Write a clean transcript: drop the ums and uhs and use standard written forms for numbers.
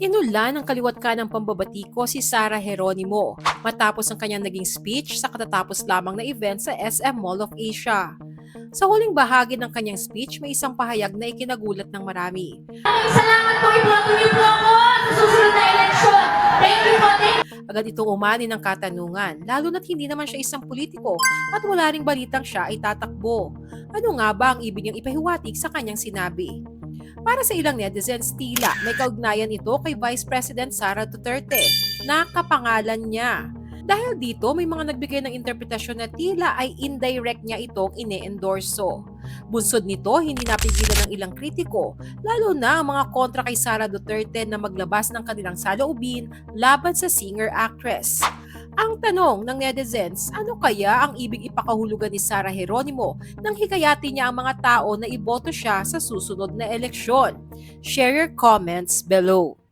Inulan ng kaliwat kanang pambabatiko si Sara Geronimo matapos ang kanyang naging speech sa katatapos lamang na event sa SM Mall of Asia. Sa huling bahagi ng kanyang speech, may isang pahayag na ikinagulat ng marami. Salamat po, iboto niyo po ako sa susunod na eleksyon. Thank you po, thank you. Agad itong umani ng katanungan, lalo na't hindi naman siya isang politiko at wala ring balitang siya ay tatakbo. Ano nga ba ang ibig niyang ipahiwatig sa kanyang sinabi? Para sa ilang netizens, tila may kaugnayan ito kay Vice President Sara Duterte na kapangalan niya. Dahil dito, may mga nagbigay ng interpretasyon na tila ay indirect niya itong ine-endorso. Bunsod nito, hindi napigilan ng ilang kritiko, lalo na ang mga kontra kay Sara Duterte na maglabas ng kanilang saloobin laban sa singer-actress. Ang tanong ng netizens, ano kaya ang ibig ipakahulugan ni Sara Geronimo nang hikayati niya ang mga tao na iboto siya sa susunod na eleksyon? Share your comments below.